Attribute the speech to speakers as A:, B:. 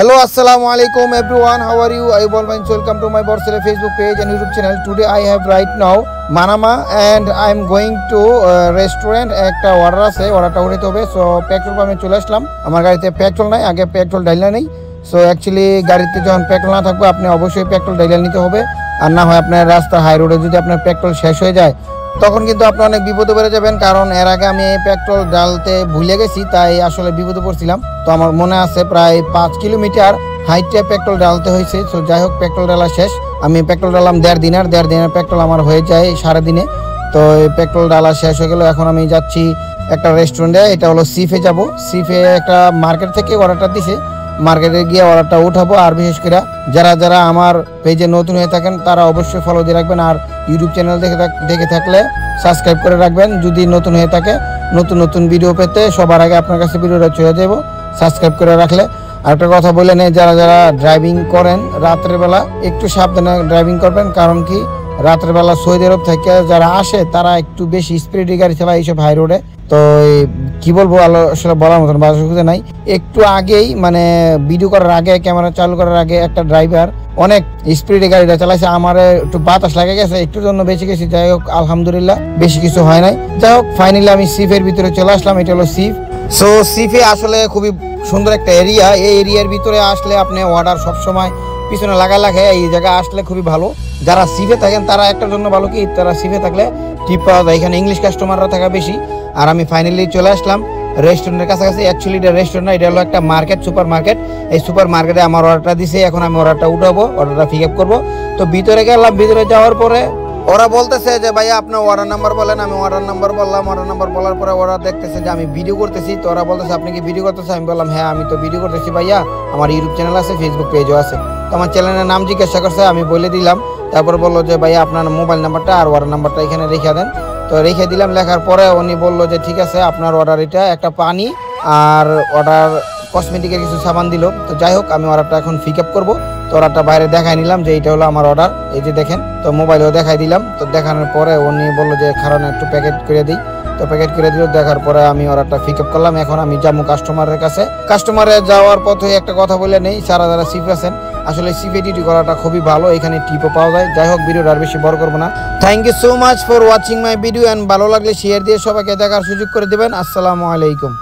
A: Hello, assalamu alaikum everyone. How are you? I welcome to my Borsele Facebook page and YouTube channel. Today I have right now Manama and I am going to restaurant. একটা order আছে, অর্ডারটা উঠাতে হবে। So petrol পাম্পে চলে আসলাম। আমার গাড়িতে petrol নাই, আগে পেট্রোল ডাইলা নেই। সো অ্যাকচুয়ালি গাড়িতে যখন পেট্রোল না থাকবে আপনি অবশ্যই পেট্রোল ডাইলা নিতে হবে। আর না হয় আপনার রাস্তা হাই রোডে যদি আপনার পেট্রোল শেষ হয়ে যায় তখন কিন্তু আপনি অনেক বিপদে পড়ে যাবেন, কারণ এর আগে আমি পেট্রোল ডালতে ভুলে গেছি, তাই আসলে বিপদে পড়ছিলাম। তো আমার মনে আছে প্রায় 5 কিলোমিটার হাইটে পেট্রোল ডালতে হয়েছে। তো যাই হোক, পেট্রোল ডালা শেষ। আমি পেট্রোল ডালাম 1.5 দিনের পেট্রোল আমার হয়ে যায় সারা দিনে। তো এই পেট্রোল ডালা শেষ হয়ে গেল। এখন আমি যাচ্ছি একটা রেস্টুরেন্টে, এটা হলো সিফে যাব। সিফে একটা মার্কেট থেকে অর্ডারটা দিছে, মার্কেটে গিয়ে অর্ডারটা উঠাবো। আর বিশেষ করে যারা আমার পেজে নতুন হয়ে থাকেন তারা অবশ্যই ফলো দিয়ে রাখবেন, আর ইউটিউব চ্যানেল দেখে থাকলে সাবস্ক্রাইব করে রাখবেন। যদি নতুন হয়ে থাকে নতুন ভিডিও পেতে সবার আগে আপনার কাছে ভিডিওটা চলে যাব সাবস্ক্রাইব করে রাখলে। আর একটা কথা বলে নেই, যারা ড্রাইভিং করেন রাতের বেলা একটু সাবধানে ড্রাইভিং করবেন, কারণ কি রাতের বেলা সৌদি আরব থেকে যারা আসে তারা একটু বেশি স্পিডে গাড়ি চালায় এইসব হাই রোডে। তো কি বলবো, আসলে বলার মতন বাসা নাই। একটু আগেই মানে ভিডিও করার আগে, ক্যামেরা চালু করার আগে একটা ড্রাইভার অনেক স্পিডে গাড়িটা চালাইছে, আমার একটু বাতাস লাগে গেছে, একটুর জন্য বেঁচে গেছি। যাই হোক, আলহামদুলিল্লাহ বেশি কিছু হয় নাই। যাই হোক, ফাইনালি আমি সিফের ভিতরে চলে আসলাম। এটা হলো সিফ। সো সিফে আসলে খুবই সুন্দর একটা এরিয়া। এই এরিয়ার ভিতরে আসলে আপনি অর্ডার সবসময় পিছনে লাগায় এই জায়গায় আসলে খুবই ভালো। যারা সিফে থাকেন তারা একটার জন্য ভালো কি, তারা সিফে থাকলে টিপ পাওয়া যায়। এখানে ইংলিশ কাস্টমাররা থাকা বেশি। আর আমি ফাইনালি চলে আসলাম রেস্টুরেন্টের কাছাকাছি। অ্যাকচুয়ালি এটা রেস্টুরেন্ট না, এটা হলো একটা মার্কেট, সুপার মার্কেট। এই সুপার মার্কেটে আমার অর্ডারটা দিছে। এখন আমি অর্ডারটা উঠাবো, অর্ডারটা পিক আপ করবো। তো ভিতরে গেলাম। ভিতরে যাওয়ার পরে ওরা বলতেছে যে ভাইয়া আপনার অর্ডার নাম্বার বলেন। আমি অর্ডার নাম্বার বললাম। অর্ডার নাম্বার বলার পরে ওরা দেখতেছে যে আমি ভিডিও করতেছি। তো ওরা বলতেছে আপনি কি ভিডিও করতেছে? আমি বললাম হ্যাঁ, আমি তো ভিডিও করতেছি ভাইয়া, আমার ইউটিউব চ্যানেল আছে, ফেসবুক পেজও আছে। তো আমার চ্যানেলের নাম জিজ্ঞাসা করছে, আমি বলে দিলাম। তারপর বললো যে ভাইয়া আপনার মোবাইল নাম্বারটা আর অর্ডার নাম্বারটা এখানে রেখে দেন। তো রেখে দিলাম। লেখার পরে উনি বললো যে ঠিক আছে, আপনার অর্ডার এটা একটা পানি আর অর্ডার কসমেটিকের কিছু সাবান দিল। তো যাই হোক, আমি অর্ডারটা এখন পিক আপ করবো। তো অর্ডারটা বাইরে দেখাই নিলাম যে এইটা হলো আমার অর্ডার, এই যে দেখেন। তো মোবাইলেও দেখাই দিলাম। তো দেখানোর পরে উনি বললো যে কারণ একটু প্যাকেট করে দিই। তো প্যাকেট করে দিল। দেখার পরে আমি অর্ডারটা পিক আপ করলাম। এখন আমি যাবো কাস্টমারের কাছে। কাস্টমারে যাওয়ার পথে একটা কথা বলে নেই, যারা সিফ আছেন আসলে সিফে ডিউটি করাটা খুবই ভালো, এখানে টিপও পাওয়া যায়। যাই হোক, ভিডিওটা আর বেশি বড় করবো না। Thank you so much for watching my video and ভালো লাগলে শেয়ার দিয়ে সবাইকে দেখার সুযোগ করে দেবেন। আসসালামু আলাইকুম।